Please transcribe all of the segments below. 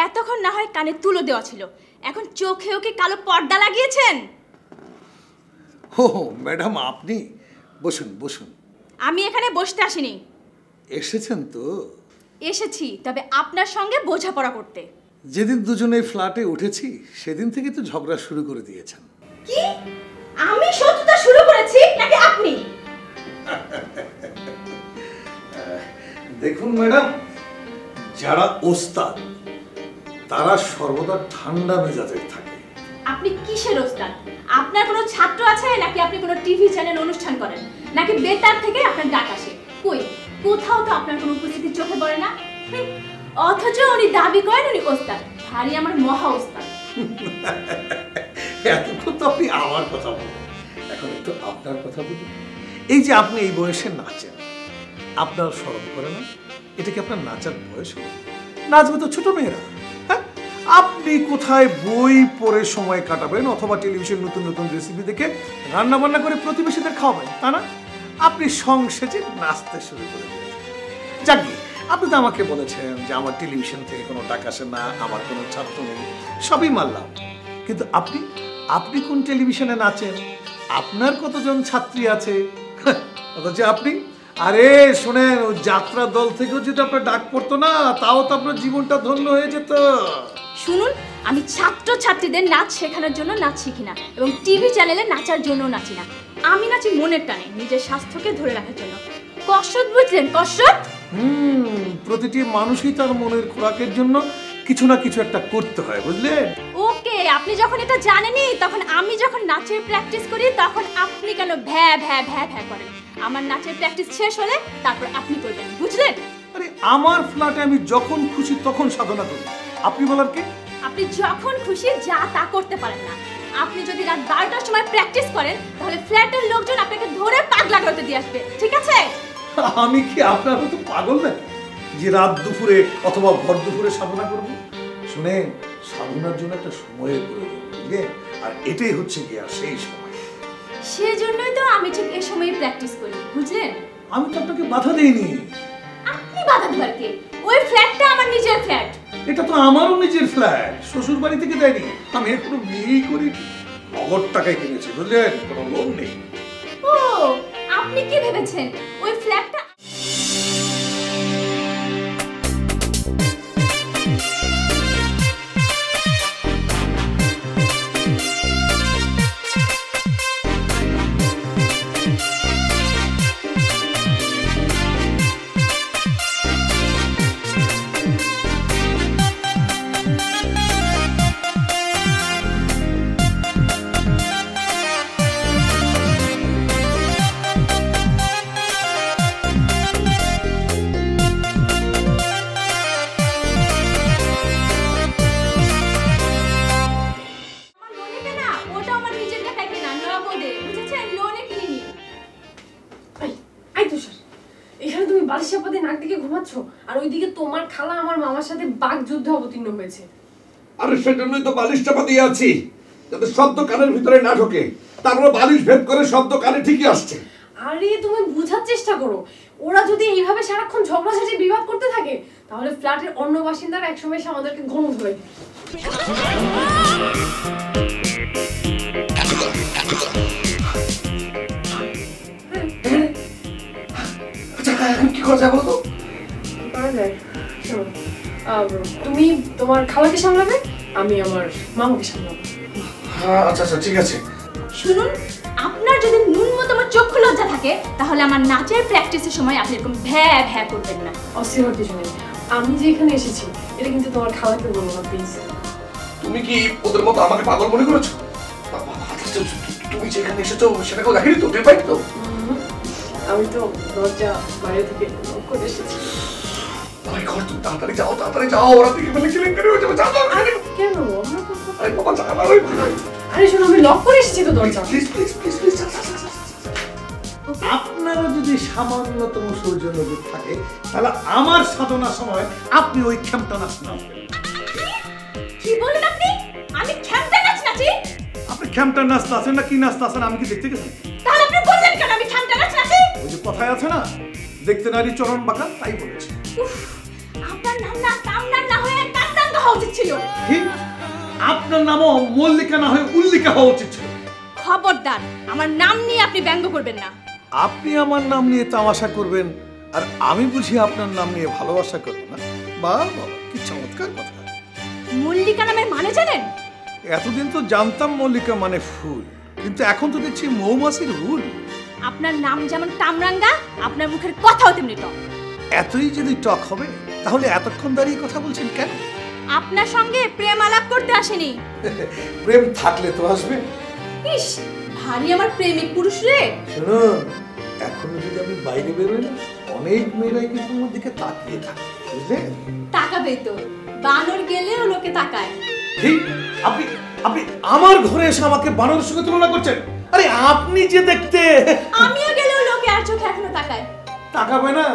এতক্ষণ না হয় কানে তুলো দেওয়া ছিল, এখন চোখেও কি কালো পর্দা লাগিয়েছেন? ও ম্যাডাম, আপনি বসুন বসুন। আমি এখানে বসতে আসিনি। এসেছেন তো? এসেছি, তবে আপনার সঙ্গে বোঝাপড়া করতে। যেদিন দুজনে ফ্ল্যাটে উঠেছি সেদিন থেকে তো ঝগড়া শুরু করে দিয়েছেন। কি আমি শত্রুতা শুরু করেছি নাকি আপনি? দেখুন ম্যাডাম, যারা ওস্তাদ তারা সর্বদা ঠান্ডা মেজাজের থাকে। আপনি কিসের ওস্তাদ? আপনার কোনো ছাত্র আছে নাকি আপনি কোনো টিভি চ্যানেল অনুষ্ঠান করেন নাকি বেতার থেকে আপনার ডাক আসে? কই, কোথাও তো আপনার কোনো উপস্থিতি চোখে পড়ে না। অথচ উনি দাবি করেন উনি ওস্তাদ, ভারী আমার মহা ওস্তাদ। এতক্ষণ তো আপনি আমার কথা বলেন, এখন একটু আপনার কথা বলুন। এই যে আপনি এই বয়সে নাচেন, আপনার শরম করে না? এটা কি আপনার নাচার বয়স? নাচবে তো ছোট মেয়েরা। হ্যাঁ, আপনি কোথায় বই পড়ে সময় কাটাবেন অথবা টেলিভিশন নতুন নতুন রেসিপি দেখে রান্না বান্না করে প্রতিবেশীদের খাওয়াবেন, তা না? আপনি সংসেজে নাচতে শুরু করে দিয়েছেন। যাকে আপনি তো আমাকে বলেছেন যে আমার টেলিভিশন থেকে কোনো টাকা আসে না, আমার কোনো ছাত্র নেই, সবই মানলাম। কিন্তু আপনি আপনি কোন টেলিভিশনে নাচেন? আপনার কতজন ছাত্রী আছে? অথচ আপনি, আরে শোনেন, ওই যাত্রা দল থেকেও যদি আপনার ডাক পড়তো না, তাও তো আপনার জীবনটা ধন্য হয়ে যেত। শুনুন, আমি ছাত্র ছাত্রীদের নাচ শেখানোর জন্য নাচ শিখি না এবং টিভি চ্যানেলে নাচার জন্য নাচি না। আমি নাচি মনের টানে, নিজের স্বাস্থ্যকে ধরে রাখার জন্য। কসরত বুঝলেন? কসরত। প্রতিটি মানুষই তার মনের খোরাকের জন্য কিছু না কিছু একটা করতে হয়, বুঝলেন? ওকে, আপনি যখন এটা জানেনই, তখন আমি যখন নাচের প্র্যাকটিস করি তখন আপনি কেন ভ্যা ভ্যা ভ্যা ভ্যা করেন? আমার নাচের প্র্যাকটিস শেষ হলে তারপর আপনি করবেন, বুঝলেন? আরে আমার ফ্ল্যাটে আমি যখন খুশি তখন সাধনা করি, আপনি বলার কি? আপনি যখন খুশি যা তা করতে পারেন না। আপনি যদি রাত 12টার সময় প্র্যাকটিস করেন তাহলে ফ্ল্যাটের লোকজন আপনাকে ধরে পাগলা করতে দিয়ে আসবে, ঠিক আছে? আমি কি আপনার মতো পাগল নাকি যে রাত দুপুরে অথবা ভর দুপুরে সাধনা করব? শুনেন, সাধনার জন্য একটা সময়ের প্রয়োজন, বুঝলেন? আর এটাই হচ্ছে গিয়া সেই সময়। সেজন্যই তো আমি ঠিক এই সময় প্র্যাকটিস করি, বুঝলেন? আমি তো আপনাকে বাধা দেইনি। আপনি বাধা দিবার কে? ওই ফ্ল্যাটটা আমার নিজের ফ্ল্যাট। এটা তো আমারও নিজের ফ্ল্যাট, শ্বশুর বাড়ি থেকে দেয়নি। আমি এখনো বিয়েই করি, নগদ টাকায় কিনেছি, বুঝলেন? কোনো লোন নেই। ও, আপনি কি ভেবেছেন ওই ফ্ল্যাটটা? নাক দিকে ঘুমাচ্ছ, আর ওইদিকে তোমার খালা আমার মামার সাথে বাক যুদ্ধে অবতীর্ণ হয়েছে। আরে সেজন্যই তো বালিশ চাপা দিয়ে আছি, যাতে শব্দ কানের ভিতরে না ঢোকে। তারপরে বালিশ ভেদ করে শব্দ কানে ঠিকই আসছে। আরে তুমি বোঝার চেষ্টা করো, ওরা যদি এইভাবে সারাক্ষণ ঝগড়াঝাটি বিবাদ করতে থাকে তাহলে ফ্ল্যাটের অন্য বাসিন্দারা একসময় এসে আমাদেরকে ঘুম ধরে। আচ্ছা এখন কি করা যায় বলো তো? করা যায়, শোনো, তুমি তোমার খালাকে সামলাবে, আমি আমার মামাকে সামলাবো। আচ্ছা আচ্ছা ঠিক আছে। শুনুন, আপনার যদি ন্যূনতম চক্ষু লজ্জা থাকে তাহলে আমার নাচের প্র্যাকটিসের সময় আপনি এরকম ভ্যা ভ্যা করবেন না। অস্থির হতে শুনে আমি যে এখানে এসেছি এটা কিন্তু তোমার খালাকে বলবো না প্লিজ। তুমি কি ওদের মতো আমাকে পাগল মনে করেছো? তুমি যে এখানে এসেছো সেটা কেউ দেখেনি তো, টের পাইনি তো? আমি তো দরজা বাইরে থেকে লক করে এসেছি। ভাই ঘর তুমি তাড়াতাড়ি যাও, তাড়াতাড়ি যাও, ওরা দেখে ফেলে কেলেঙ্কারি হয়ে যাবে। যাও যাও। আরে কেন? আরে বাবা যা না ওই ভাই। আরে শোনো, আমি লক করে এসেছি তো দরজা। প্লিজ প্লিজ প্লিজ প্লিজ যা যা যা। আপনারও যদি সামান্যতম সৌজন্যবোধ থাকে তাহলে আমার সাধনার সময় আপনি ওই খেমটা নাচ নাচবেন। কি বলেন আপনি? আমি খ্যামটা নাচ নাচি? আপনি খেমটা নাচ নাচেন না কি নাচ নাচেন আমি কি দেখতে গেছি? তাহলে আপনি বললেন কেন আমি খ্যামটা নাচ নাচি? ওই যে কথায় আছে না, দেখতে নারী চরণ বাঁকা, তাই বলেছি। উফ, আপনার নাম না কামনার না হয়ে কান্দাঙ্গা হওয়া উচিত ছিল। ঠিক, আপনার নামও মল্লিকা না হয়ে উল্লিকা হওয়া উচিত ছিল। খবরদার, আমার নাম নিয়ে আপনি ব্যঙ্গ করবেন না। আপনি আমার নাম নিয়ে তামাশা করবেন আর আমি বুঝি আপনার নাম নিয়ে ভালোবাসা করব না? বাহ বাবা, কি চমৎকার কথা। মল্লিকা নামের মানে জানেন? এতদিন তো জানতাম মল্লিকা মানে ফুল, কিন্তু এখন তো দেখছি মৌমাছির হুল। আপনার নাম যেমন কামরাঙ্গা, আপনার মুখের কথাও তেমনি টক। এতই যদি টক হবে তাহলে এতক্ষণ দাঁড়িয়ে কথা বলছেন কেন? আপনার সঙ্গে প্রেম আলাপ করতে আসেনি। প্রেম থাকলে তো আসবে। ইস, ভারী আমার প্রেমিক পুরুষ রে। শুনুন, এখনো যদি আমি বাইরে বেরোই না, অনেক মেয়েরাই কিন্তু আমার দিকে তাকিয়ে থাকে, বুঝলেন? তাকাবে তো, বানর গেলেও লোকে তাকায়। ঠিক, আপনি আপনি আমার ঘরে এসে আমাকে বানরের সঙ্গে তুলনা করছেন? আরে আপনি যে দেখতে, আমিও গেলেও লোকে আর চোখে এখনো তাকায়। তাকাবে না?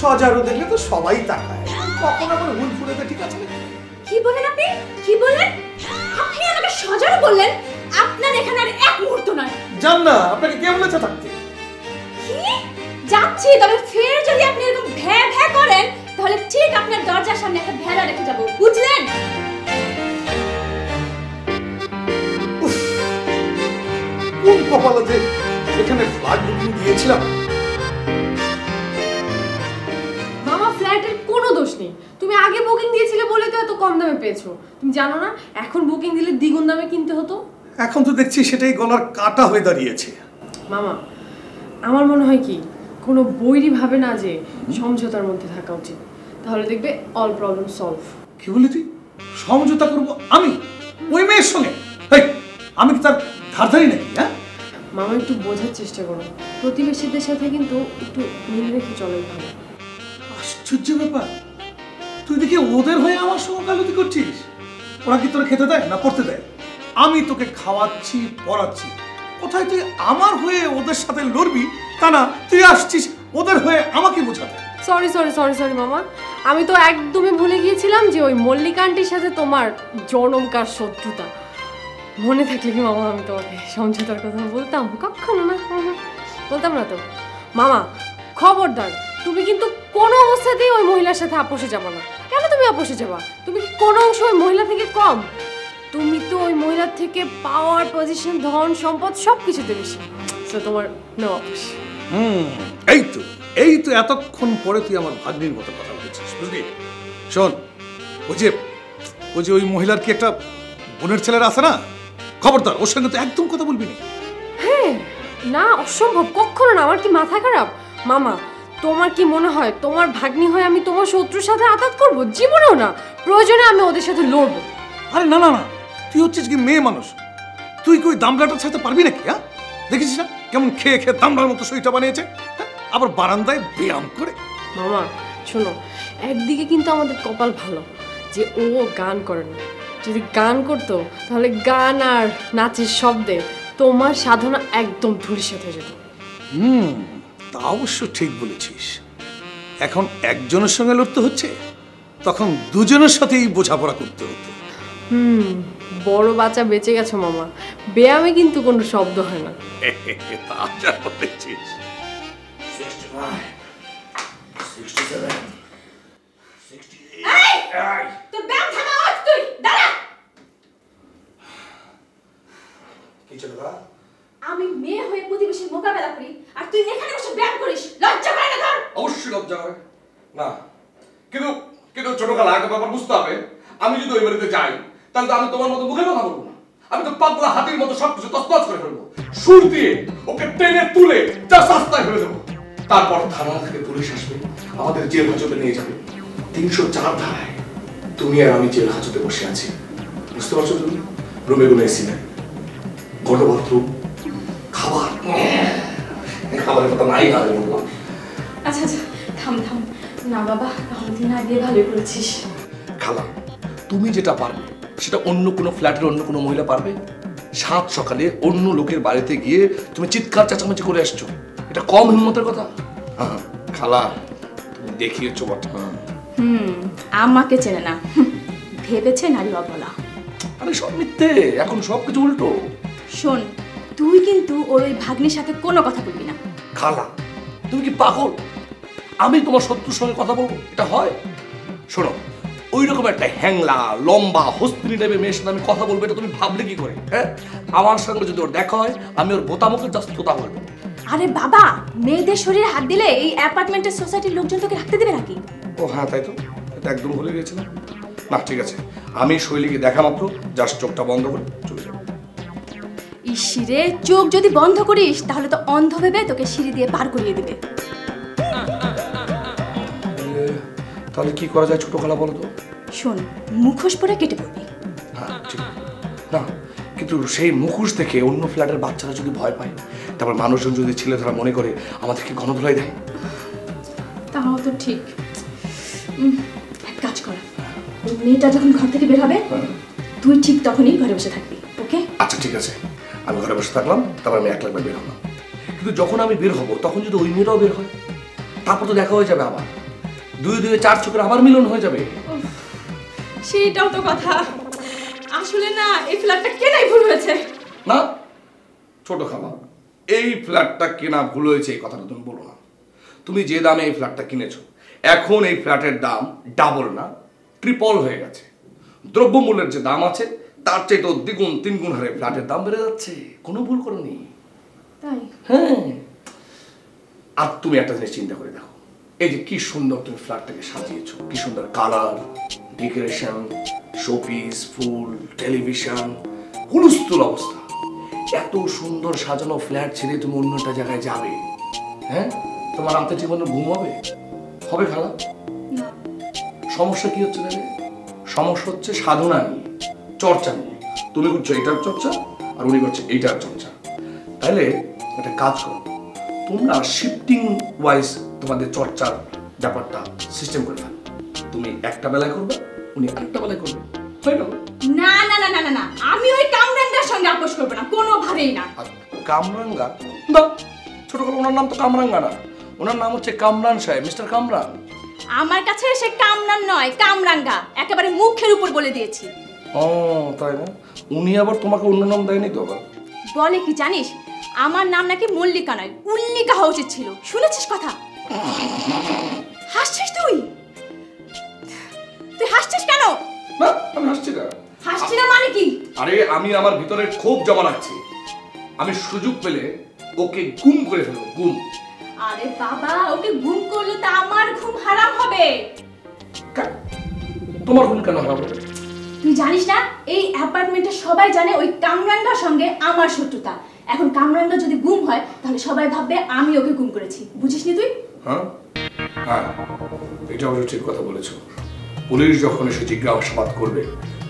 সজারু দেখলে তো সবাই তাকায়, কখন আমার হুল ফুলেতে ঠিক আছে? কি বলেন আপনি? কি বললেন? আপনি আমাকে সজারু বললেন? আপনার এখানে আর এক মুহূর্ত নয়। জান না, আপনাকে কে বলেছে থাকতে? কি? যাচ্ছি, তবে ফের যদি আপনি এরকম ভ্যা ভ্যা করেন তাহলে ঠিক আপনার দরজার সামনে একটা ভেড়া রেখে যাব, বুঝলেন? কোন কপালে যে এখানে ফ্ল্যাট বুকিং দিয়েছিলাম। মামা, ফ্ল্যাটের কোনো দোষ নেই, তুমি আগে বুকিং দিয়েছিলে বলে তো এত কম দামে পেয়েছো। তুমি জানো না এখন বুকিং দিলে দ্বিগুণ দামে কিনতে হতো? এখন তো দেখছি সেটাই গলার কাটা হয়ে দাঁড়িয়েছে। মামা, আমার মনে হয় কি কোনো বৈরী ভাবে না যে সমঝোতার মধ্যে থাকা উচিত, তাহলে দেখবে অল প্রবলেম সলভ। কি বলি তুই? সমঝোতা করবো আমি ওই মেয়ের সঙ্গে? আমি কি তার ধারধারি নাকি? হ্যাঁ মামা, একটু বোঝার চেষ্টা করো, প্রতিবেশীদের সাথে কিন্তু একটু মিল রেখে চলে ভালো। আশ্চর্য ব্যাপার, তুই দেখি ওদের হয়ে আমার সঙ্গে গালতি করছিস। ওরা কি তোরা খেতে দেয় না পড়তে দেয়? আমি তোকে খাওয়াচ্ছি, পড়াচ্ছি, কোথায় তুই আমার হয়ে ওদের সাথে লড়বি? তা না, তুই আসছিস ওদের হয়ে আমাকে বোঝাতে। সরি সরি সরি সরি মামা, আমি তো একদমই ভুলে গিয়েছিলাম যে ওই মল্লিকা আন্টির সাথে তোমার জনমকার শত্রুতা। মনে থাকলে কি মামা আমি তোমাকে সমঝোতার কথা বলতাম? কখনো না, বলতাম না তো। মামা খবরদার, তুমি কিন্তু কোনো অবস্থাতেই ওই মহিলার সাথে আপোষে যাবা না। কেন তুমি আপোষে যাবা? তুমি কি কোনো অংশ ওই মহিলা থেকে কম? তুমি তো ওই মহিলার থেকে পাওয়ার, পজিশন, ধন সম্পদ সব কিছুতে বেশি। তো তোমার নো আপোষ। এই তো এতক্ষণ পরে তুই আমার ভাগ্নির মতো কথা বলেছিস, বুঝলি? শোন, ওই যে ওই মহিলার কি একটা বোনের ছেলেরা আছে না, খবরদার ওর সঙ্গে তো একদম কথা বলবি না। হ্যাঁ না, অসম্ভব, কখনো না। আমার কি মাথা খারাপ? মামা, তোমার কি মনে হয় তোমার ভাগ্নি হয়ে আমি তোমার শত্রুর সাথে আঘাত করবো? জীবনেও না। প্রয়োজনে আমি ওদের সাথে লড়বো। আরে না না না, তুই হচ্ছিস কি মেয়ে মানুষ, তুই কি ওই দামড়াটার সাথে পারবি নাকি? হ্যাঁ, দেখেছিস না কেমন খেয়ে খেয়ে দামড়ার মতো শরীরটা বানিয়েছে, আবার বারান্দায় ব্যায়াম করে। মামা শোনো, একদিকে কিন্তু আমাদের কপাল ভালো যে ও গান করে না। যদি গান করতো তাহলে গান আর নাচের শব্দে তোমার সাধনা একদম ধূলিসাৎ হয়ে যেত। তা অবশ্য ঠিক বলেছিস। এখন একজনের সঙ্গে লড়তে হচ্ছে, তখন দুজনের সাথেই বোঝাপড়া করতে হতো। বড় বাচ্চা বেঁচে গেছো মামা, ব্যায়ামে কিন্তু কোনো শব্দ হয় না। তা যা বলেছিস। 65, 67, 68. তোর ব্যায়াম থামা, ওঠ তুই দাঁড়া। কি ছিল না? আমি মেয়ে হয়ে প্রতিবেশীর মোকাবেলা করি আর তুই এখানে বসে ব্যায়াম করিস, লজ্জা করে না তোর? অবশ্যই লজ্জা করে না, কিন্তু কিন্তু ছোট খালা একটা ব্যাপার বুঝতে হবে, আমি যদি ওই বাড়িতে যাই তাহলে তো আমি তোমার মতো মুখে কথা বলবো না, আমি তো পাগলা হাতির মতো সবকিছু তছনছ করে ফেলবো, সুর দিয়ে ওকে টেনে তুলে যা রাস্তায় ফেলে দেবো। তারপর থানা থেকে পুলিশ আসবে, আমাদের জেল হাজতে নিয়ে যাবে। 304 ধারায় তুমি আর আমি জেল হাজতে বসে আছি, বুঝতে পারছো? তুমি রুমে কোনো এসি নেই, গণ বাথরুম, খাবার, খাবারের কথা নাই না বললাম। আচ্ছা আচ্ছা থাম থাম, না বাবা তাহলে তুই না দিয়ে ভালোই করেছিস। খালা, তুমি যেটা পারবে সেটা অন্য কোনো ফ্ল্যাটের অন্য কোনো মহিলা পারবে? 7 সকালে অন্য লোকের বাড়িতে গিয়ে তুমি চিৎকার চেঁচামেচি করে আসছো, এটা কম হিম্মতের কথা? খালা তুমি দেখিয়েছো বটে। আমাকে চেনে না, ভেবেছে নারী অবলা। আরে সব মিথ্যে, এখন সবকিছু উল্টো। শোন, তুই কিন্তু ওর ওই ভাগ্নির সাথে কোনো কথা বলবি না। খালা তুমি কি পাগল? আমি তোমার শত্রুর সঙ্গে কথা বলবো, এটা হয়? শোনো, ওই রকম একটা হ্যাংলা লম্বা হস্তিনী টাইপের মেয়ের সাথে আমি কথা বলবো, এটা তুমি ভাবলে কি করে? হ্যাঁ, আমার সঙ্গে যদি ওর দেখা হয় আমি ওর বোতামুখে জাস্ট তোতা বলবো। আরে বাবা, মেয়েদের শরীরে হাত দিলে এই অ্যাপার্টমেন্টের সোসাইটির লোকজন তোকে রাখতে দেবে নাকি? ও হ্যাঁ, তাই তো, এটা একদম ভুলে গেছিলাম। না ঠিক আছে, আমি শৈলীকে দেখা মাত্র জাস্ট চোখটা বন্ধ করে চলে যাবো। ইসিরে, চোখ যদি বন্ধ করিস তাহলে তো অন্ধ ভেবে তোকে সিঁড়ি দিয়ে পার করিয়ে দিবে। তাহলে কি করা যায় ছোট খালা বলো তো? শোন, মুখোশ পরে কেটে পড়বি। হ্যাঁ ঠিক না, কিন্তু সেই মুখোশ দেখে অন্য ফ্ল্যাটের বাচ্চারা যদি ভয় পায়, তারপর মানুষজন যদি ছেলে ধরা মনে করে আমাদেরকে গণধোলাই দেয়। তাও তো ঠিক। এক কাজ কর, ওই মেয়েটা যখন ঘর থেকে বের হবে তুই ঠিক তখনই ঘরে বসে থাকবি, ওকে? আচ্ছা ঠিক আছে, আমি ঘরে বসে থাকলাম, তারপর আমি 1 লাখ বের হলাম। কিন্তু যখন আমি বের হব তখন যদি ওই মেয়েটাও বের হয়, তারপর তো দেখা হয়ে যাবে আবার, 2 4 চোখের আবার মিলন হয়ে যাবে। সেটাও তো কথা। আসলে না, এই ফ্ল্যাটটা কেনাই ভুল হয়েছে। না ছোট খালা, এই ফ্ল্যাটটা কেনা ভুল হয়েছে এই কথাটা তুমি বলো না। তুমি যে দামে এই ফ্ল্যাটটা কিনেছো, এখন এই ফ্ল্যাটের দাম ডাবল না ট্রিপল হয়ে গেছে। দ্রব্যমূল্যের যে দাম আছে তার চেয়ে তো 2 3 গুণ হারে ফ্ল্যাটের দাম বেড়ে যাচ্ছে। কোনো ভুল করোনি। তাই? হ্যাঁ, আর তুমি একটা জিনিস চিন্তা করে দেখো, এই যে কি সুন্দর তুমি ফ্ল্যাটটাকে সাজিয়েছো, কি সুন্দর কালার, ডেকোরেশন, শোপিস, ফুল, টেলিভিশন, হুলস্থুল অবস্থা। এত সুন্দর সাজানো ফ্ল্যাট ছেড়ে তুমি অন্য একটা জায়গায় যাবে, হ্যাঁ? তোমার রাতে জীবনে ঘুম হবে? হবে খালা? সমস্যা কি হচ্ছে দেখে? সমস্যা হচ্ছে সাধনা নিয়ে, চর্চা নিয়ে। তুমি করছো এটার চর্চা আর উনি করছে এইটার চর্চা। তাহলে একটা কাজ করো, তোমরা শিফটিং ওয়াইজ তোমাদের চর্চার ব্যাপারটা সিস্টেম করে ফেলো। তুমি একটা বেলায় করবে, উনি আরেকটা বেলায় করবে, হয়ে গেল। না না না না না না, আমি ওই কামরাঙ্গার সঙ্গে আপোষ করব না, কোনোভাবেই না। কামরাঙ্গা? না, ছোট করে ওনার নাম তো কামরাঙ্গা না, ওনার নাম হচ্ছে কামরান সাহেব, মিস্টার কামরান। আমার কাছে সে কামরান নয়, কামরাঙ্গা, একেবারে মুখের উপর বলে দিয়েছি। ও তাই না? উনি আবার তোমাকে অন্য নাম দেয়নি তো? আবার বলে কি জানিস, আমার নাম নাকি মল্লিকা নয়, উল্লিকা হওয়া উচিত ছিল। শুনেছিস কথা? হাসছিস তুই? তুই হাসছিস কেন? না, আমি হাসছি না। হাসছি না মানে কি? আরে আমি আমার ভিতরে ক্ষোভ জমা রাখছি, আমি সুযোগ পেলে ওকে গুম করে ফেলবো, গুম। আরে বাবা, ওকে গুম করলে তো আমার ঘুম হারাম হবে। তোমার ঘুম কেন হারাম হবে? তুই জানিস না, এই অ্যাপার্টমেন্টে সবাই জানে ওই কামরাঙ্গার সঙ্গে আমার শত্রুতা। এখন কামরাঙ্গা যদি গুম হয় তাহলে সবাই ভাববে আমি ওকে গুম করেছি। বুঝিসনি তুই? হ্যাঁ হ্যাঁ, এটা অবশ্য ঠিক কথা বলেছো। পুলিশ যখন এসে জিজ্ঞাসাবাদ করবে,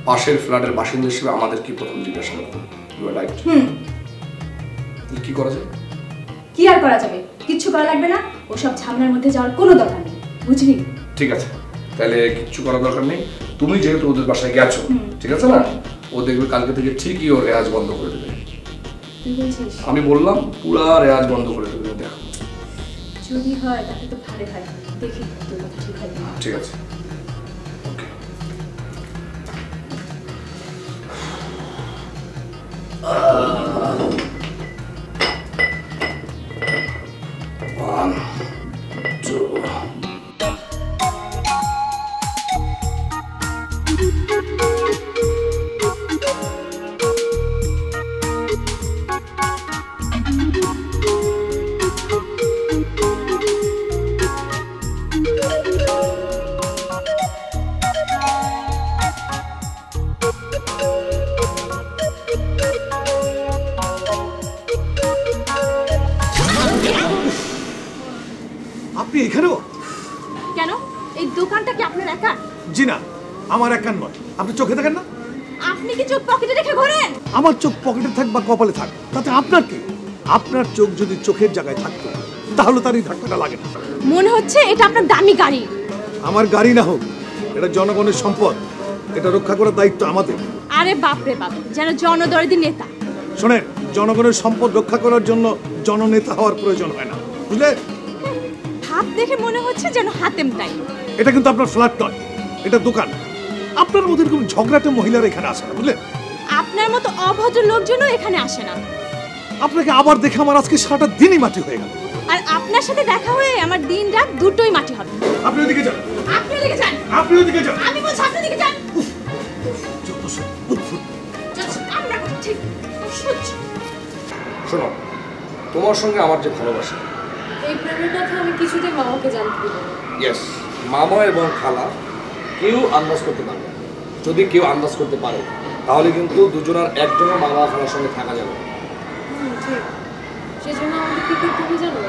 পাশের ফ্ল্যাটের বাসিন্দা হিসেবে আমাদের কি প্রথম জিজ্ঞাসাবাদ করবে? You are right. কি করা যায়? কি আর করা যাবে? কিচ্ছু করা লাগবে না, ওসব ঝামেলার মধ্যে যাওয়ার কোনো দরকার নেই, বুঝলি? ঠিক আছে, তাহলে কিচ্ছু করার দরকার নেই। তুমি যেহেতু ওদের বাসায় গেছো, ঠিক আছে না? ও দেখবে কালকে থেকে ঠিকই ও রেয়াজ বন্ধ করে দেবে। আমি বললাম পুরা রেয়াজ বন্ধ করে দেবে, দেখো। যদি হয় তাহলে তো ভালো হয়। দেখি তোর কথা ঠিক হয় না। ঠিক আছে, ওকে। One, two. আপনি এখানেও? কেন এই দোকানটা কি আপনার একা? জি না, আমার একার নয়। আপনি চোখে দেখেন না? আপনি কি চোখ পকেটে রেখে ঘোরেন? আমার চোখ পকেটে থাক বা কপালে থাক, তাতে আপনার কি? আপনার চোখ যদি চোখের জায়গায় থাকতো তাহলে তার এই ধাক্কাটা লাগে না। মনে হচ্ছে এটা আপনার দামি গাড়ি। আমার গাড়ি না হোক, এটা জনগণের সম্পদ, এটা রক্ষা করার দায়িত্ব আমাদের। আরে বাপ রে বাপ, যেন জনদরদি নেতা। শোনেন, জনগণের সম্পদ রক্ষা করার জন্য জননেতা হওয়ার প্রয়োজন হয় না, বুঝলে? হাত দেখে মনে হচ্ছে যেন হাতেম তাই। এটা কিন্তু আপনার ফ্ল্যাট নয়, এটা দোকান। আপনার মধ্যে এরকম ঝগড়াটে মহিলারা এখানে আসে না, বুঝলেন? আপনার মতো অভদ্র লোকজনও এখানে আসে না। আপনাকে আবার দেখে আমার আজকে সারাটা দিনই মাটি হয়ে গেল। আর আপনার সাথে দেখা হয়ে আমার দিন রাত দুটোই মাটি হবে। আপনি ওদিকে যান, আপনি ওদিকে যান, আপনি ওদিকে যান। আমি বলছি আপনি ওদিকে যান। যত সব উদ্ভট। আমরা ঠিক অসহ্য। শোনো, তোমার সঙ্গে আমার যে ভালোবাসা, এই প্রেমের কথা আমি কিছুতেই মামাকে জানতে দেবো না। ইয়েস, মামা এবং খালা কেউ আন্দাজ করতে পারবে না। যদি কেউ আন্দাজ করতে পারে তাহলে কিন্তু দুজনের একজনের মামা খালার সঙ্গে থাকা যাবে না। ঠিক, সেজন্য আমাদের কি করতে হবে জানো?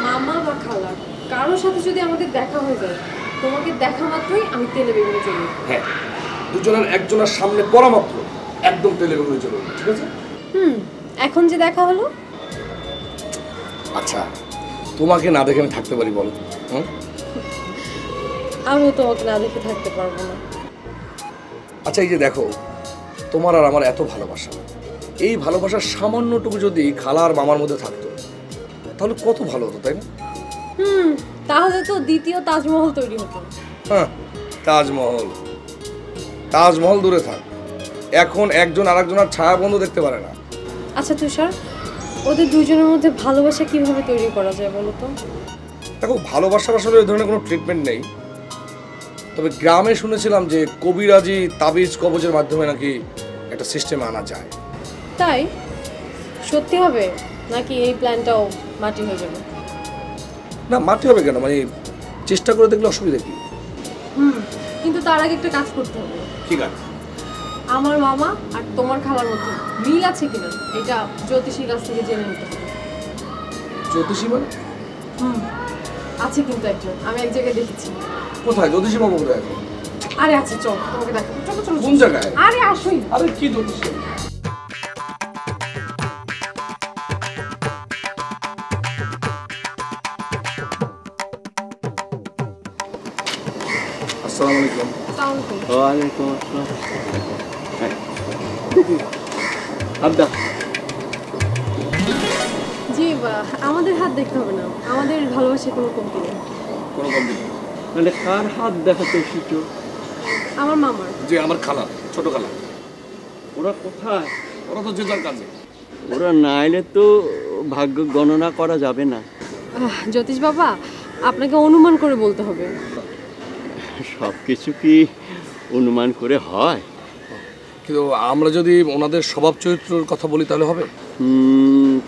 মামা বা খালা কারোর সাথে যদি আমাদের দেখা হয়ে যায়, তোমাকে দেখা মাত্রই আমি তেলে বেগুনে চলে যাবো। হ্যাঁ, দুজনের একজনের সামনে পড়া মাত্র একদম তেলে বেগুনে চলে যাবে, ঠিক আছে? এখন যে দেখা হলো, আচ্ছা, তোমাকে না দেখে আমি থাকতে পারি বলো? আমিও তোমাকে না দেখে থাকতে পারবো না। আচ্ছা, এই যে দেখো, তোমার আর আমার এত ভালোবাসা, এই ভালোবাসার সামান্যটুকু যদি খালা আর মামার মধ্যে থাকতো তাহলে কত ভালো হতো, তাই না? তাহলে তো দ্বিতীয় তাজমহল তৈরি হতো। হ্যাঁ, তাজমহল তাজমহল দূরে থাক, এখন একজন আরেকজনের ছায়া বন্ধ দেখতে পারে না। আচ্ছা তুষার, ওদের দুজনের মধ্যে ভালোবাসা কিভাবে তৈরি করা যায় বলো তো? দেখো, ভালোবাসার আসলে এই ধরনের কোনো ট্রিটমেন্ট নেই, তবে গ্রামে শুনেছিলাম যে কবিরাজি তাবিজ কবজের মাধ্যমে নাকি একটা সিস্টেমে আনা যায়। তাই সত্যি হবে নাকি এই প্ল্যানটাও মাটি হয়ে যাবে? না, মাটি হবে কেন, মানে চেষ্টা করে দেখলে অসুবিধা কি? কিন্তু তার আগে একটা কাজ করতে হবে। ঠিক আছে, আমার মামা আর তোমার খালার মধ্যে মিল আছে কিনা এটা জ্যোতিষীর কাছ থেকে জেনে নিতে হবে। জ্যোতিষী মানে? আছে কিন্তু একজন, আমি এক জায়গায় দেখেছি। কোথায় জ্যোতিষী বাবু? কোথায় এখন? আরে আছে, চল তোমাকে দেখাবো। চলো চলো। কোন জায়গায়? আরে আসুই। আরে কি জ্যোতিষী? আসসালামু আলাইকুম। ওয়ালাইকুম আসসালাম। আবদা, জি, আমাদের হাত দেখতে হবে না, আমাদের ভালোবাসার কোনো কমতি নেই। কোনো কমতি নেই? মানে কার হাত দেখাতে এসেছো? আমার মামার। যে আমার খালা, ছোট খালা। ওরা কোথায়? ওরা তো যে যার কাজে। ওরা না এলে তো ভাগ্য গণনা করা যাবে না। জ্যোতিষ বাবা, আপনাকে অনুমান করে বলতে হবে। সব কিছু কি অনুমান করে হয়? কিন্তু আমরা যদি ওনাদের স্বভাব চরিত্রের কথা বলি তাহলে হবে?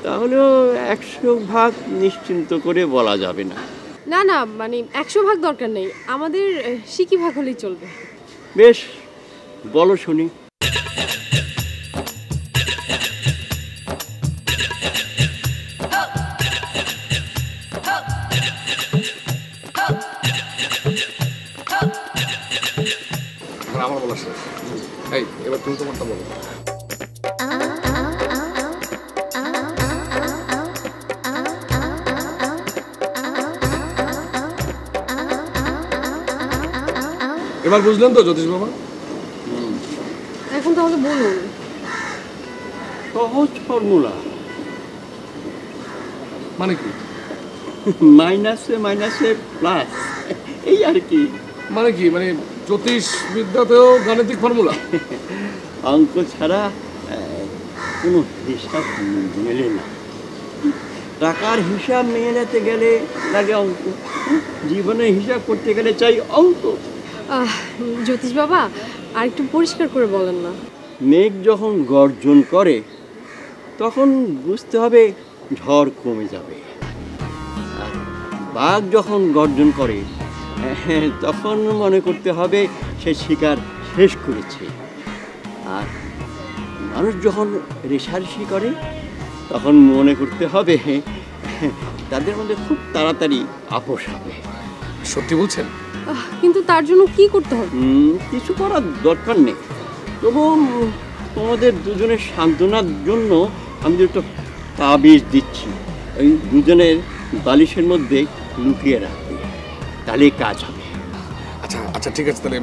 তাহলেও 100% নিশ্চিন্ত করে বলা যাবে না। না না, মানে 100% দরকার নেই, আমাদের সিকি ভাগ হলেই চলবে। বেশ, বলো শুনি। আমার বলা শেষ। এই, এবার তুমি তোমারটা বলো। এবার বুঝলেন তো জ্যোতিষ বাবা? এখন তাহলে বলুন। সহজ ফর্মুলা। মানে কি? মাইনাসে মাইনাসে প্লাস, এই আর কি। মানে কি, মানে জ্যোতিষ বিদ্যাতেও গাণিতিক ফর্মুলা? অঙ্ক ছাড়া কোনো হিসাব মেলে না। টাকার হিসাব মেলাতে গেলে লাগে অঙ্ক, জীবনের হিসাব করতে গেলে চাই অঙ্ক। জ্যোতিষ বাবা, আর একটু পরিষ্কার করে বলেন না। মেঘ যখন গর্জন করে তখন বুঝতে হবে ঝড় কমে যাবে, আর বাঘ যখন গর্জন করে তখন মনে করতে হবে সে শিকার শেষ করেছে, আর মানুষ যখন রেষারেষি করে তখন মনে করতে হবে তাদের মধ্যে খুব তাড়াতাড়ি আপোষ হবে। সত্যি বলছেন? কিন্তু তার জন্য কি করতে হবে? কিছু করার দরকার নেই, তবু তোমাদের দুজনের সান্ত্বনার জন্য আমি একটা তাবিজ দিচ্ছি। ওই দুজনের বালিশের মধ্যে লুকিয়ে রাখবে, তাহলেই কাজ হবে। আচ্ছা আচ্ছা, ঠিক আছে, তাহলে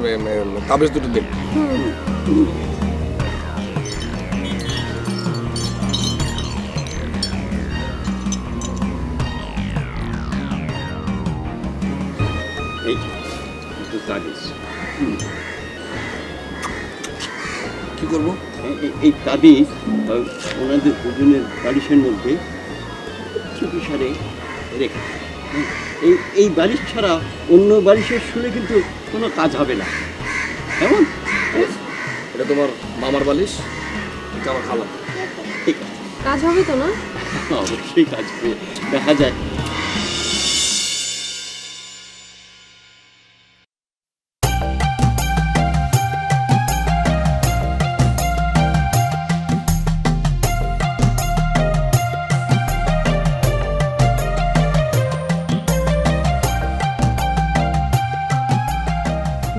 তাবিজ দুটো দিন। এই যে তাবিজ। কি করবো? এই তাবিজ ওনাদের দুজনের বালিশের মধ্যে চুপিসারে রেখে, এই বালিশ ছাড়া অন্য বালিশের শুনে কিন্তু কোনো কাজ হবে না, কেমন? এটা তোমার মামার বালিশ, এটা আমার খালা। ঠিক আছে, কাজ হবে তো না? অবশ্যই কাজ হবে, দেখা যায়।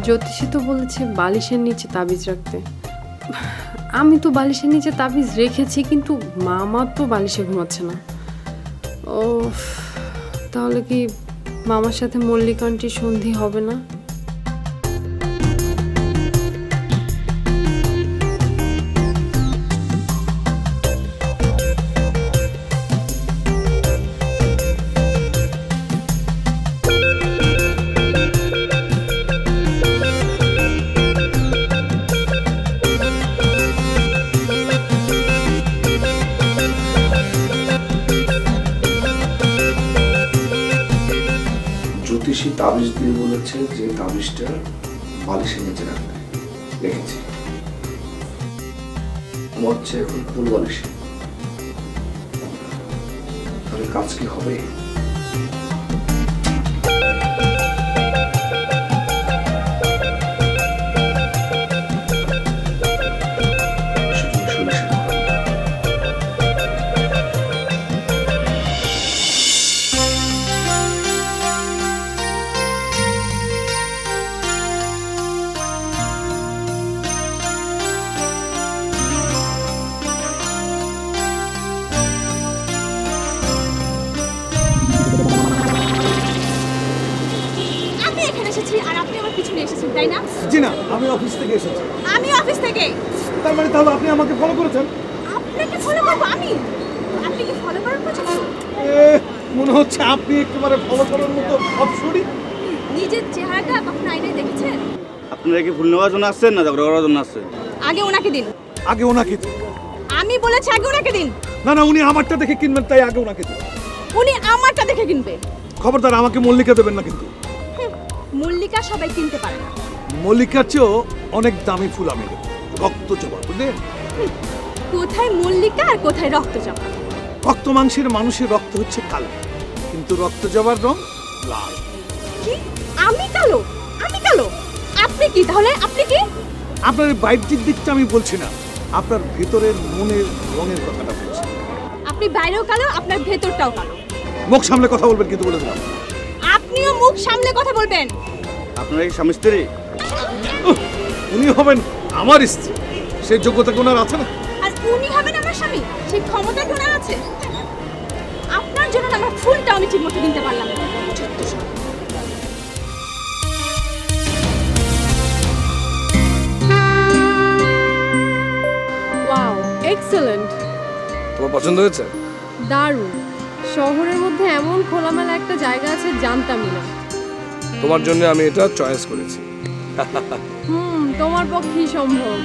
জ্যোতিষী তো বলেছে বালিশের নিচে তাবিজ রাখতে। আমি তো বালিশের নিচে তাবিজ রেখেছি, কিন্তু মামা তো বালিশে ঘুমাচ্ছে না। ও, তাহলে কি মামার সাথে মল্লিকা আন্টির সন্ধি হবে না? জ্যোতিষী তাবিজ দিয়ে বলেছে যে তাবিজটা বালিশের নিচে রাখতে, রেখেছি। ঘুমাচ্ছে এখন ফুল বালিশে, তাহলে কাজ কি হবে? আর আপনি আমার পিছনে এসেছেন, তাই না? জি না, আমি অফিস থেকে এসেছি। আমি অফিস থেকে? তার মানে তাহলে আপনি আমাকে ফলো করেছেন? আপনাকে ফলো করবো আমি? আপনি কি ফলো করার পছন্দ? মনে হচ্ছে আপনি একেবারে ফলো করার মতো অপশনই। নিজের চেহারাটা কখনো আয়নায় দেখেছেন? আপনারা কি ফুল নেওয়ার জন্য আসছেন না ঝগড়া করার জন্য আসছেন? আগে ওনাকে দিন। আগে ওনাকে দিন। আমি বলেছি আগে ওনাকে দিন। না না, উনি আমারটা দেখে কিনবেন, তাই আগে ওনাকে দিন। উনি আমারটা দেখে কিনবে। খবরদার আমাকে মল্লিকা দেবেন না কিন্তু। মল্লিকা সবাই কিনতে পারে না। মল্লিকার চেয়েও অনেক দামি ফুল আমি দেব, রক্তজবা, বুঝলেন? কোথায় মল্লিকা আর কোথায় রক্তজবা? রক্ত মাংসের মানুষের রক্ত হচ্ছে কালো, কিন্তু রক্তজবার রং লাল। কি? আমি কালো? আমি কালো? আপনি কি তাহলে? আপনি কি? আপনার বাইরের দিকটা আমি বলছি না, আপনার ভেতরের মনের রঙের কথাটা বলছি। আপনি বাইরেও কালো, আপনার ভেতরটাও কালো। মুখ সামলে কথা বলবেন কিন্তু, বলে দিলাম। আপনিও মুখ সামলে কথা বলবেন। আপনারা কি স্বামী স্ত্রী? উনি হবেন আমার স্ত্রী, সেই যোগ্যতা কোনার আছে না? আর উনি হবেন আমার স্বামী, সেই ক্ষমতা কি ওনার আছে? আপনার জন্য না আমার ফুলটা আমি ঠিক মতো কিনতে পারলাম না। ওয়াও, এক্সেলেন্ট, তোমার পছন্দ হয়েছে? দারুণ। শহরের মধ্যে এমন খোলামেলা একটা জায়গা আছে জানতামই না। তোমার জন্য আমি এটা চয়েস করেছি। তোমার পক্ষেই সম্ভব।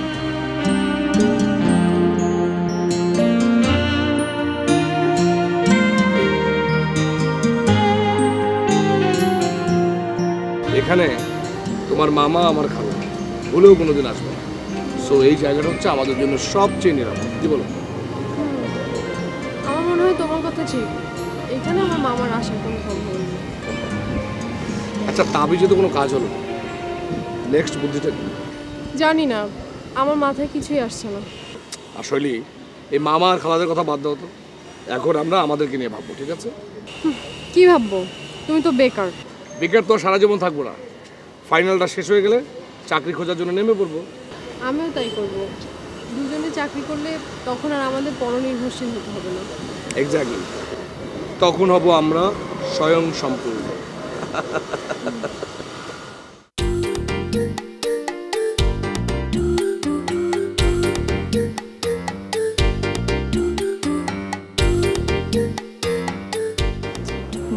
এখানে তোমার মামা আমার খালা ভুলেও কোনোদিন আসবে না। সো এই জায়গাটা হচ্ছে আমাদের জন্য সবচেয়ে নিরাপদ। কি বলো? আমার মনে হয় তোমার কথা ঠিক, এখানে আমার মামার আসা কোনো সম্ভব নেই। আচ্ছা তাবিজে তো কোনো কাজ হলো, নেক্সট বুদ্ধিটা কি? জানি না, আমার মাথায় কিছুই আসছে না। আসলে এই মামা আর খালাদের কথা বাদ দাও তো, এখন আমরা আমাদেরকে নিয়ে ভাববো, ঠিক আছে? কি ভাববো? তুমি তো বেকার। বেকার তো সারা জীবন থাকবো না, ফাইনালটা শেষ হয়ে গেলে চাকরি খোঁজার জন্য নেমে পড়বো। আমিও তাই করব। দুজনে চাকরি করলে তখন আর আমাদের পরনির্ভরশীল হতে হবে না। এক্স্যাক্টলি, তখন হব আমরা স্বয়ং সম্পূর্ণ।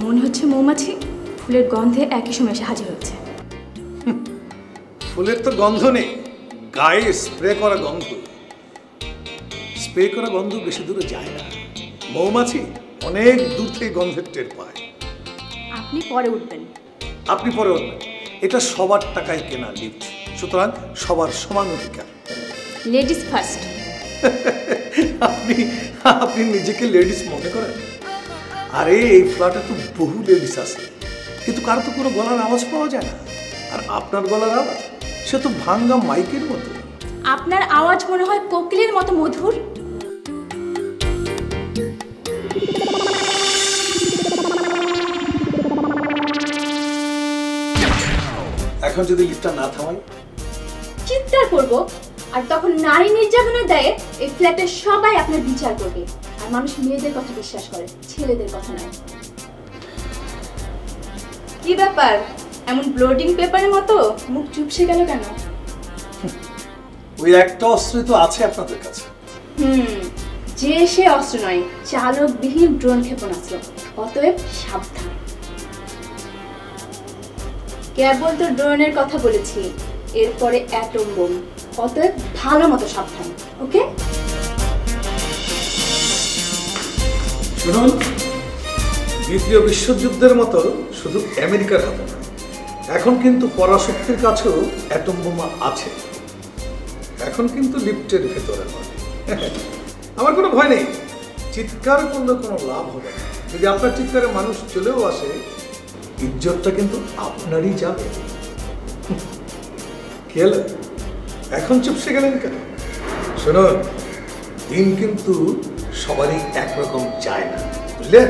মনে হচ্ছে মৌমাছি ফুলের গন্ধে একই সময় এসে হাজির হচ্ছে। ফুলের তো গন্ধ নেই, গায়ে স্প্রে করা গন্ধ। স্প্রে করা গন্ধ বেশি দূরে যায় না, মৌমাছি অনেক দূর থেকে গন্ধের টের পায়। আপনি পরে উঠবেন। আপনি পরে উঠবেন, এটা সবার টাকায় কেনা লিফট, সুতরাং সবার সমান অধিকার। Ladies first. আপনি আপনি নিজেকে লেডিস মনে করেন? আরে এই ফ্ল্যাটে তো বহু লেডিস আছে, কিন্তু কারো তো কোনো গলার আওয়াজ পাওয়া যায় না। আর আপনার গলার আওয়াজ সে তো ভাঙ্গা মাইকের মতো। আপনার আওয়াজ মনে হয় কোকিলের মতো মধুর। এখন যদি লিফটটা না থামাই, চিৎকার করব, আর তখন নারী নির্যাতনের দায়ে এই ফ্ল্যাটের সবাই আপনার বিচার করবে। আর মানুষ মেয়েদের কথা বিশ্বাস করে, ছেলেদের কথা নয়। কি ব্যাপার, এমন ব্লোডিং পেপারের মতো মুখ চুপসে গেল কেন? ওই একটা অস্ত্র তো আছে আপনাদের কাছে। যে সে অস্ত্র নয়, চালকবিহীন ড্রোন ক্ষেপণাস্ত্র। অতএব সাবধান। কেবল তো ড্রোনের কথা বলেছি, এরপরে অ্যাটম বোম। অতএব ভালো মতো সাবধান, ওকে? শুনুন, দ্বিতীয় বিশ্বযুদ্ধের মতো শুধু আমেরিকার হাতে না, এখন কিন্তু পরাশক্তির কাছেও অ্যাটম বোমা আছে। এখন কিন্তু লিফটের ভেতরে নয়। আমার কোনো ভয় নেই, চিৎকার করলে কোনো লাভ হবে না। যদি আপনার চিৎকারে মানুষ চলেও আসে, ইজ্জতটা কিন্তু আপনারই যাবে। কি হলো, এখন চুপসে গেলেন কেন? শুনুন, দিন কিন্তু সবারই একরকম যায় না, বুঝলেন?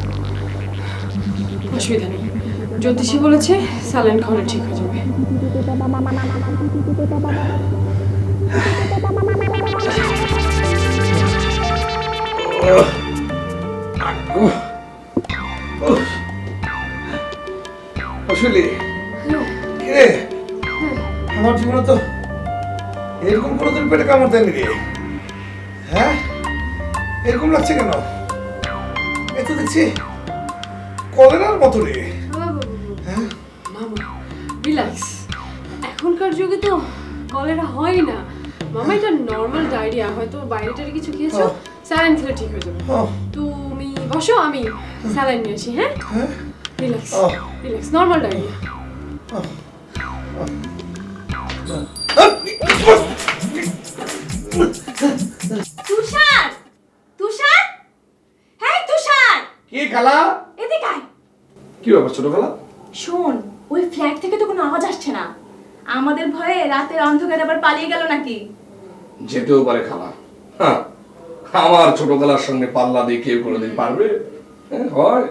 অসুবিধা নেই, জ্যোতিষী বলেছে স্যালাইন খাওয়ালে ঠিক হয়ে যাবে। আসলে রে আমার জীবনে তো এরকম কোনোদিন পেটে কামড় দেয়নি রে। হ্যাঁ, এরকম লাগছে কেন? এ তো দেখছি কলেরার মতো রে। হ্যাঁ মামা রিল্যাক্স, এখনকার যুগে তো কলেরা হয় না মামা, এটা নর্মাল ডায়রিয়া, হয়তো বাইরে টাইরে কিছু খেয়েছো, স্যালাইন খেলে ঠিক হয়ে যাবে। তুমি বসো, আমি স্যালাইন নিয়ে আসি। হ্যাঁ রিল্যাক্স রিল্যাক্স, নর্মাল ডায়রিয়া। তুষার, তুষার, হ্যাঁ তুষার, কি খালা? এদিকে আয়। কি ব্যাপার ছোট খালা? শোন, ওই ফ্ল্যাট থেকে তো কোনো আওয়াজ আসছে না, আমাদের ভয়ে রাতের অন্ধকারে আবার পালিয়ে গেল নাকি? যেতেও পারে খালা। হ্যাঁ, আমার ছোট খালার সঙ্গে পাল্লা দিয়ে কেউ কোনোদিন পারবে? হয়।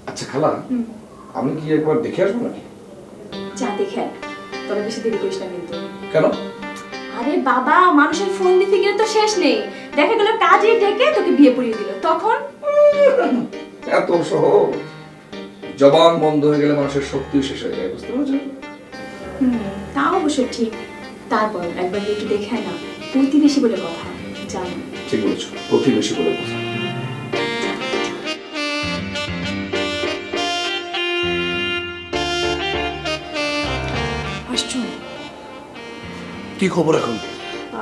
আচ্ছা খালা, আমি কি একবার দেখে আসবো নাকি? যা দেখে আয়, তবে বেশি দেরি করিস না কিন্তু। কেন? আরে বাবা, মানুষের ফোন দিতে গেলে তো শেষ নেই, দেখা গেল কাজে ডেকে তোকে বিয়ে পড়িয়ে দিল, তখন? এত সহজ? জবান বন্ধ হয়ে গেলে মানুষের শক্তিও শেষ হয়ে যায়, বুঝতে পারছো? তা অবশ্য ঠিক, তারপর একবার একটু দেখে আয় না, প্রতিবেশী বলে কথা, জানো? ঠিক বলেছো, প্রতিবেশী বলে কথা। আসছো? কি খবর এখন?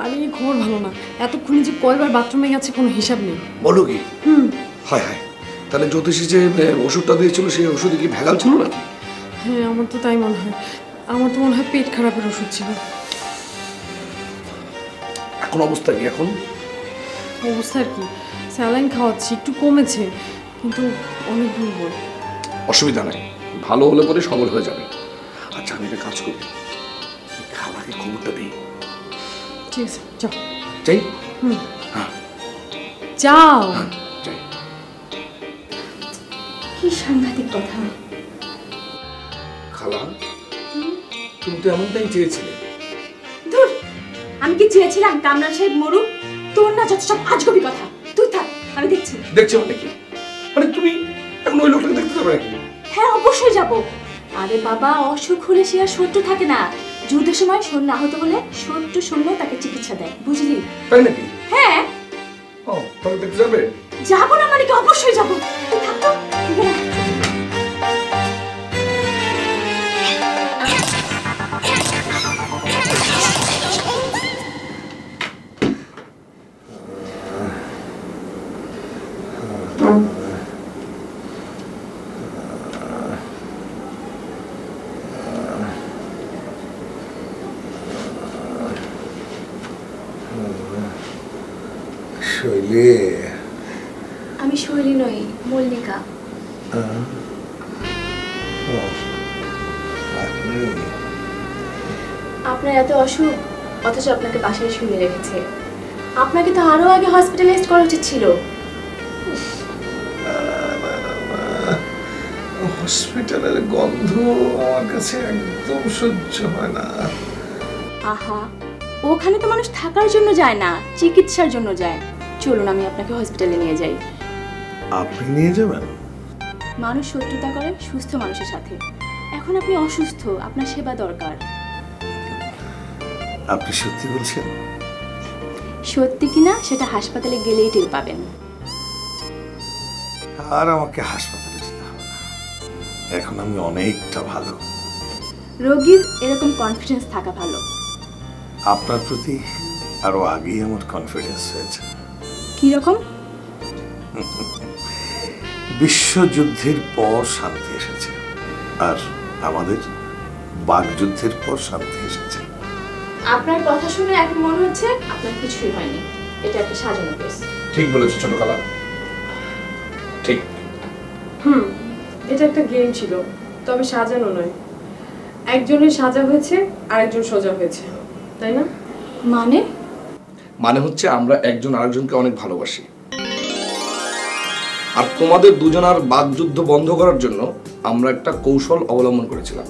আরে খবর ভালো না, এতক্ষণে যে কয়বার বাথরুমে গেছে কোনো হিসাব নেই। বলো কি? হায় হায়, তাহলে জ্যোতিষী যে ওষুধটা দিয়েছিল সেই ওষুধে কি ভেজাল ছিল নাকি? হ্যাঁ আমার তো তাই মনে হয়, আমার তো মনে হয় পেট খারাপের ওষুধ ছিল। এখন অবস্থা কি? এখন অবস্থা আর কি, স্যালাইন খাওয়াচ্ছি, একটু কমেছে কিন্তু অনেক দুর্বল। অসুবিধা নাই, ভালো হলে পরে সবল হয়ে যাবে। আচ্ছা আমি একটা কাজ করি, খালাকে খবরটা দিই। ঠিক আছে যাও। যাই? যাও। যাই। কি সাংঘাতিক কথা। খালা, তুমি তো এমনটাই চেয়েছিলে। ধুর, আমি কি চেয়েছিলাম কামরান সাহেব মরুক? তোর না যত সব আজগবি কথা, তুই থাক, আমি দেখছি। দেখছো মানে কি? মানে তুমি এখন ওই লোকটাকে দেখতে যাবে নাকি? হ্যাঁ অবশ্যই যাব। আরে বাবা, অসুখ হলে সে আর শত্রু থাকে না, যুদ্ধের সময় সৈন্য আহত হলে শত্রু সৈন্য তাকে চিকিৎসা দেয়, বুঝলি? তাই নাকি? হ্যাঁ। ও, তাহলে দেখতে যাবে? যাবো না মানে কি, অবশ্যই যাবো। তুই থাক তো। শৈলী? আমি শৈলী নই, মল্লিকা। আপনার এত অসুখ, অথচ আপনাকে বাসায় শুয়ে রেখেছে। আপনাকে তো আরো আগে হসপিটালাইজড করা উচিত ছিল। হসপিটালের গন্ধ আমার কাছে একদম সহ্য হয় না। আহা, ওখানে তো মানুষ থাকার জন্য যায় না, চিকিৎসার জন্য যায়। চলুন আমি আপনাকে হসপিটালে নিয়ে যাই। আপনি নিয়ে যাবেন? মানুষ শত্রুতা করে সুস্থ মানুষের সাথে। এখন আপনি অসুস্থ, আপনার সেবা দরকার। আপনি সত্যি বলছেন? সত্যি কিনা সেটা হাসপাতালে গেলেই টের পাবেন। আর আমাকে হাসপাতালে যেতে হবে না, এখন আমি অনেকটা ভালো। রোগীর এরকম কনফিডেন্স থাকা ভালো। আপনার প্রতি আরো আগেই আমার কনফিডেন্স হয়েছে। কি রকম? বিশ্বযুদ্ধের পর শান্তি এসেছে, আর আমাদের বাকযুদ্ধের পর শান্তি এসেছে। আপনার কথা শুনে এখন মনে হচ্ছে আপনার কিছুই হয়নি, এটা একটা সাজানো কেস। ঠিক বলেছো ছোট খালা, ঠিক। এটা একটা গেম ছিল, তবে সাজানো নয়। একজনের সাজা হয়েছে আর একজন সোজা হয়েছে, তাই না? মানে? মানে হচ্ছে আমরা একজন আরেকজনকে অনেক ভালোবাসি, আর তোমাদের দুজনার বাকযুদ্ধ বন্ধ করার জন্য আমরা একটা কৌশল অবলম্বন করেছিলাম।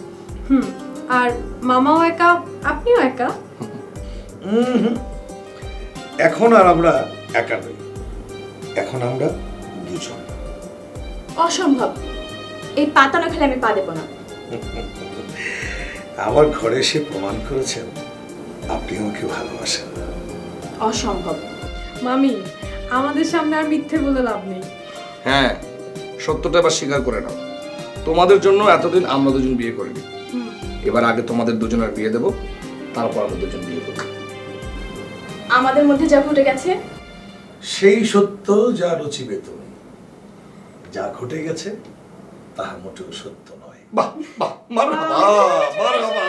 আর মামাও একা, আপনিও একা। এখন আর আমরা একা নই, এখন আমরা দুজন। অসম্ভব, এই পাতানো খেলে আমি পা দেবো না। আমার ঘরে এসে প্রমাণ করেছেন আপনি আমাকে ভালোবাসেন। অসম্ভব। মামি, আমাদের সামনে আর মিথ্যে বলে লাভ নেই। হ্যাঁ, সত্যটা এবার স্বীকার করে নাও। তোমাদের জন্য এতদিন আমরা দুজন বিয়ে করিনি, এবার আগে তোমাদের দুজনের বিয়ে দেব, তারপর আমরা দুজন বিয়ে করব। আমাদের মধ্যে যা ঘটে গেছে সেই সত্য যা রচিবে তুমি, যা ঘটে গেছে তাহা মোটেও সত্য নয়। বাহ বাহ, মারহাবা মারহাবা।